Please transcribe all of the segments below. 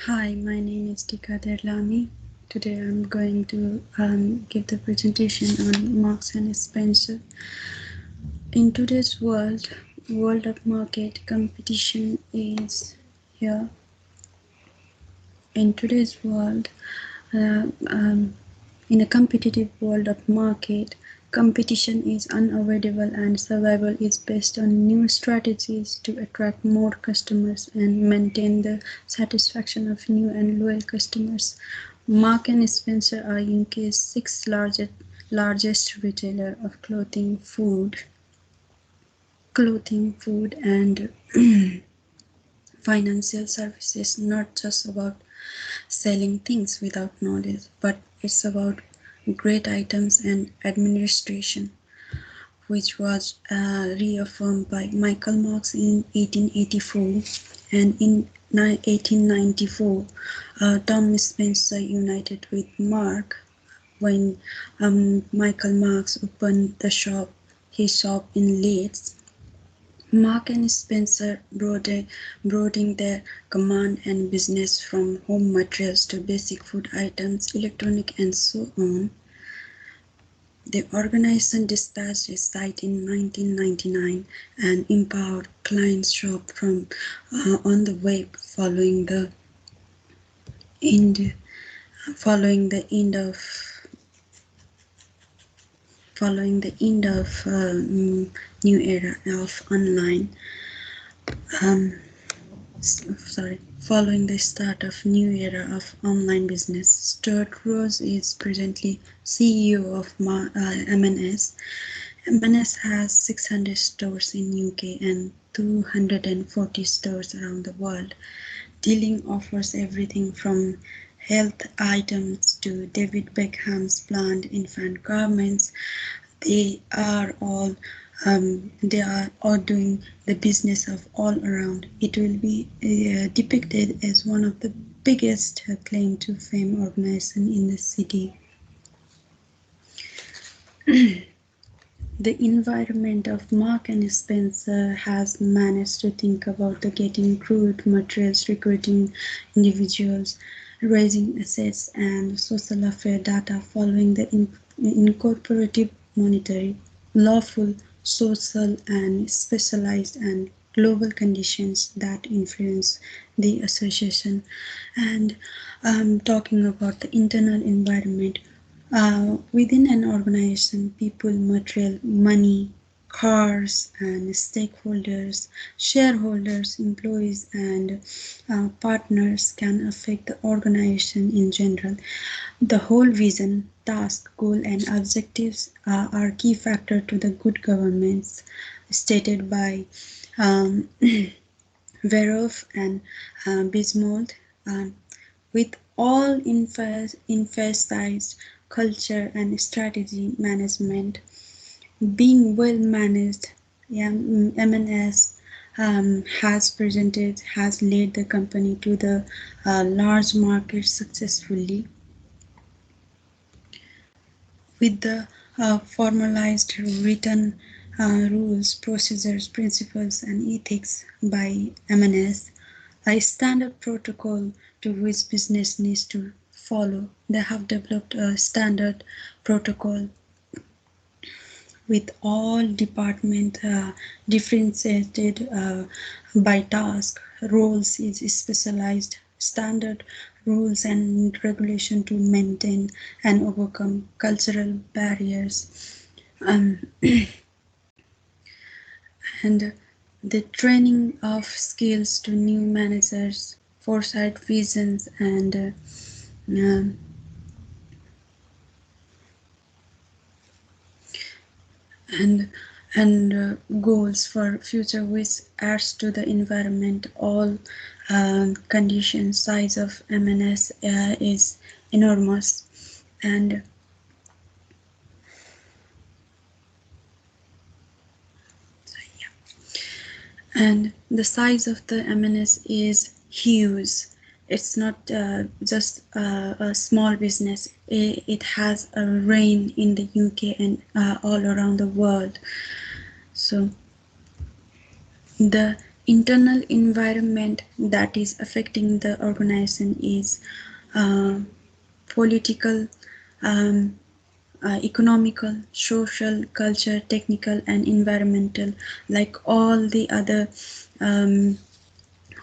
Hi, my name is Tika Derlami. Today I'm going to give the presentation on Marks and Spencer. In today's world of market, competition is here. In today's world, uh, um, in a competitive world of market, competition is unavoidable and survival is based on new strategies to attract more customers and maintain the satisfaction of new and loyal customers. Mark and Spencer are UK's sixth largest retailer of clothing, food and financial services, not just about selling things without knowledge, but it's about great items and administration, which was reaffirmed by Michael Marks in 1884, and in 1894, Tom Spencer united with Mark when Michael Marks opened his shop in Leeds. Mark and Spencer broadening their command and business from home materials to basic food items, electronic and so on. The organization dispatched its site in 1999 and empowered clients shop from on the web following the end of new era of online. Um, Following the start of new era of online business, Stuart Rose is presently CEO of M&S. M&S has 600 stores in UK and 240 stores around the world. Dealing offers everything from health items to David Beckham's planned infant garments. They are all doing the business of all around. It will be depicted as one of the biggest claim to fame organization in the city. The environment of Mark and Spencer has managed to think about the getting crude materials, recruiting individuals, raising assets, and social affair data following the incorporative monetary, lawful, social, and specialized and global conditions that influence the association. And talking about the internal environment, within an organization, people, material, money, cars, and stakeholders, shareholders, employees, and partners can affect the organization in general. The whole vision, task, goal, and objectives are key factor to the good governance stated by um, Verhoeven and Bismuth. With all emphasized culture and strategy management being well managed, M&S has led the company to the large market successfully with the formalized written rules, procedures, principles, and ethics by M&S, a standard protocol to which business needs to follow. They have developed a standard protocol with all department differentiated by task. Roles is specialized standard rules and regulation to maintain and overcome cultural barriers. Um, and the training of skills to new managers, foresight visions, um, and goals for future, which adds to the environment. All condition size of M&S is enormous, and the size of the M&S is huge. It's not just a small business. It has a reign in the UK and all around the world. So the internal environment that is affecting the organization is uh, political, um, economical, social, culture, technical, and environmental, like um,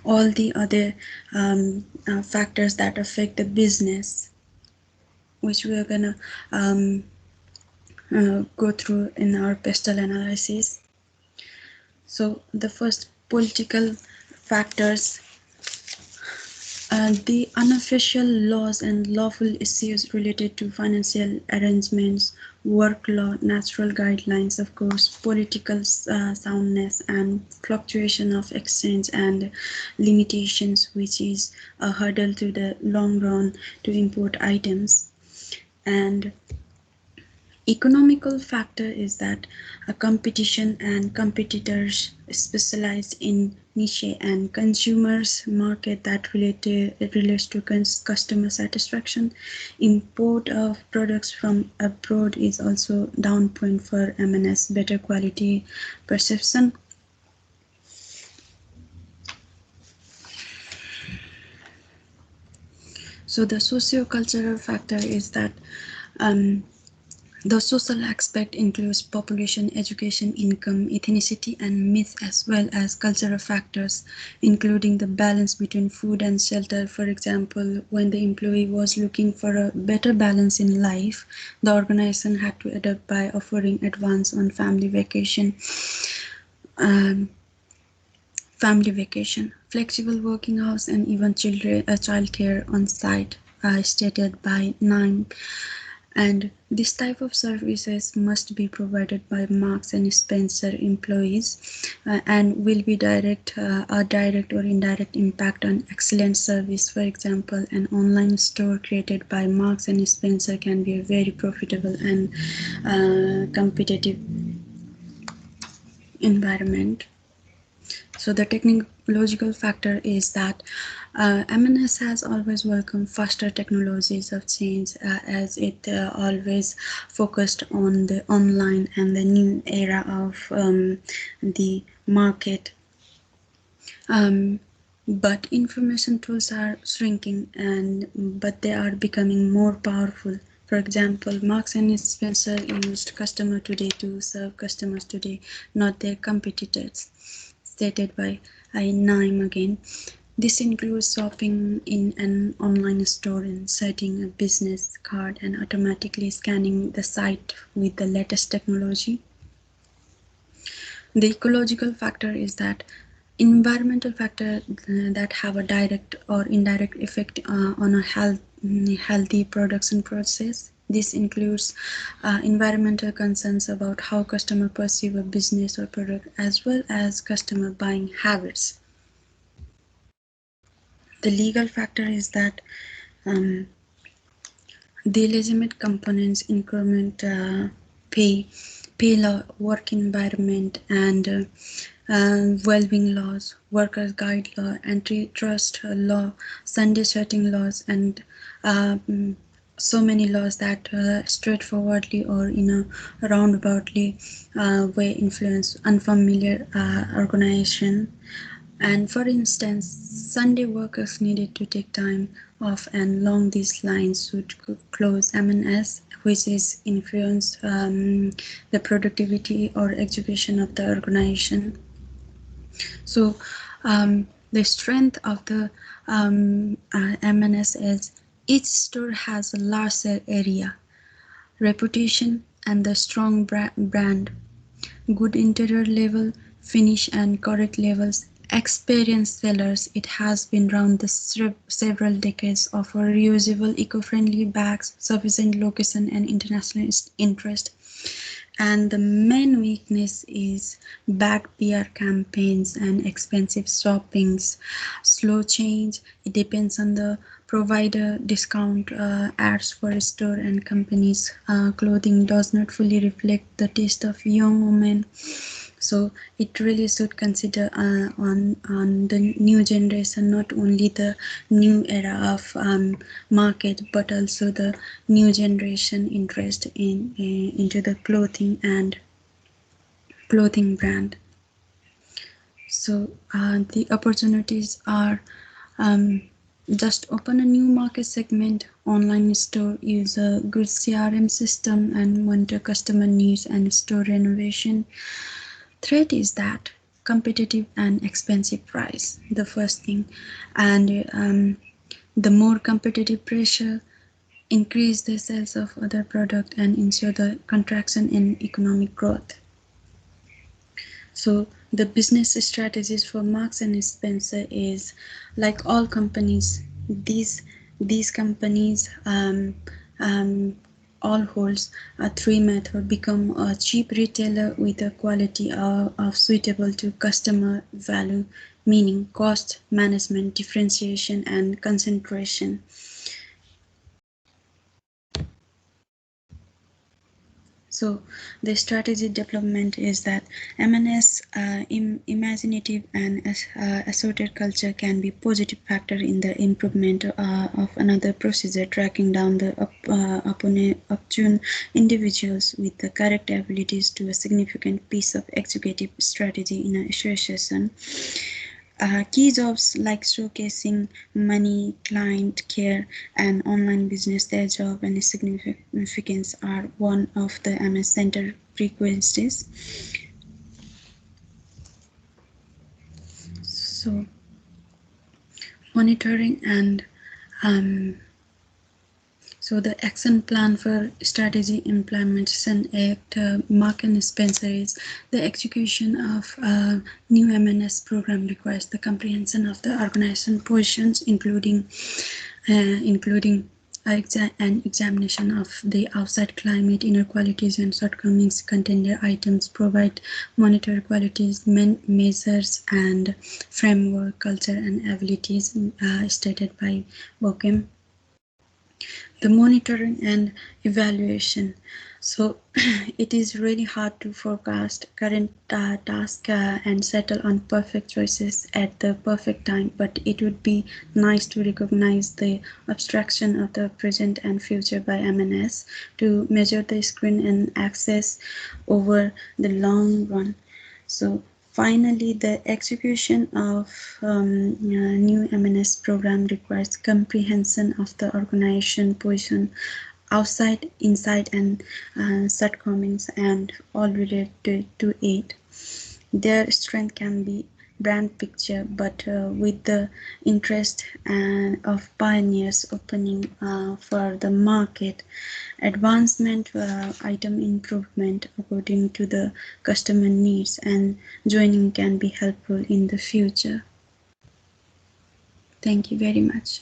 all the other factors that affect the business, which we are gonna um, go through in our pestle analysis. So the first political factors, the unofficial laws and lawful issues related to financial arrangements, work law, natural guidelines, of course, political soundness, and fluctuation of exchange and limitations, which is a hurdle to the long run to import items. And economical factor is that a competition and competitors specialized in niche and consumers market that relates to customer satisfaction. Import of products from abroad is also down point for M&S better quality perception. So the socio-cultural factor is that um, the social aspect includes population, education, income, ethnicity, and myth, as well as cultural factors, including the balance between food and shelter. For example, when the employee was looking for a better balance in life, the organization had to adapt by offering advance on um, family vacation, flexible working hours, and even child care on site, stated by 9. And this type of services must be provided by Marks and Spencer employees and will be a direct or indirect impact on excellent service. For example, an online store created by Marks and Spencer can be a very profitable and competitive environment. So the technological factor is that M&S has always welcomed faster technologies of change as it always focused on the online and the new era of the market. Um, but information tools are shrinking, but they are becoming more powerful. For example, Marks and Spencer used customer today to serve customers today, not their competitors, stated by Naim again. This includes shopping in an online store, inserting a business card, and automatically scanning the site with the latest technology. The ecological factor is that environmental factor that have a direct or indirect effect on a healthy production process. This includes environmental concerns about how customers perceive a business or product, as well as customer buying habits. The legal factor is that um, the legitimate components increment pay law, work environment, and well-being laws, workers' guide law, antitrust law, Sunday shutting laws, and so many laws that straightforwardly or in a roundaboutly way influence unfamiliar organization. And for instance, Sunday workers needed to take time off, and along these lines would close M&S, which is influence the productivity or execution of the organization. So the strength of the M&S is each store has a larger area, reputation, and the strong brand, good interior level, finish, and correct levels. Experienced sellers, it has been around the several decades, offer reusable, eco-friendly bags, sufficient location, and international interest. And the main weakness is bad PR campaigns and expensive shoppings, slow change. It depends on the provider, discount ads for store and companies. Clothing does not fully reflect the taste of young women. So it really should consider on the new generation, not only the new era of market, but also the new generation interest into the clothing and clothing brand. So the opportunities are just open a new market segment, online store, use a good CRM system and monitor customer needs and store renovation. Threat is that competitive and expensive price, the first thing, and the more competitive pressure increase the sales of other product and ensure the contraction in economic growth. So the business strategies for Marks and Spencer is like all companies. These companies all holds a three method: become a cheap retailer with a quality of suitable to customer value, meaning cost management, differentiation, and concentration. So the strategy development is that M&S imaginative and assorted culture can be positive factor in the improvement of another procedure, tracking down the opportune individuals with the correct abilities to a significant piece of executive strategy in a association. Key jobs like showcasing money, client care, and online business, their job and significance are one of the MS Center prerequisites. So, monitoring and so the action plan for strategy implementation at Marks and Spencer is the execution of new M&S program requires the comprehension of the organization positions, including an examination of the outside climate, inner qualities and shortcomings, contender items, provide monitor qualities, measures and framework, culture and abilities stated by Bokem. The monitoring and evaluation. So it is really hard to forecast current task and settle on perfect choices at the perfect time, but it would be nice to recognize the abstraction of the present and future by M&S to measure the screen and access over the long run. So finally, the execution of new M&S program requires comprehension of the organization position outside, inside, and shortcomings and all related to it. Their strength can be brand picture, but with the interest of pioneers opening for the market, advancement, item improvement according to the customer needs, and joining can be helpful in the future. Thank you very much.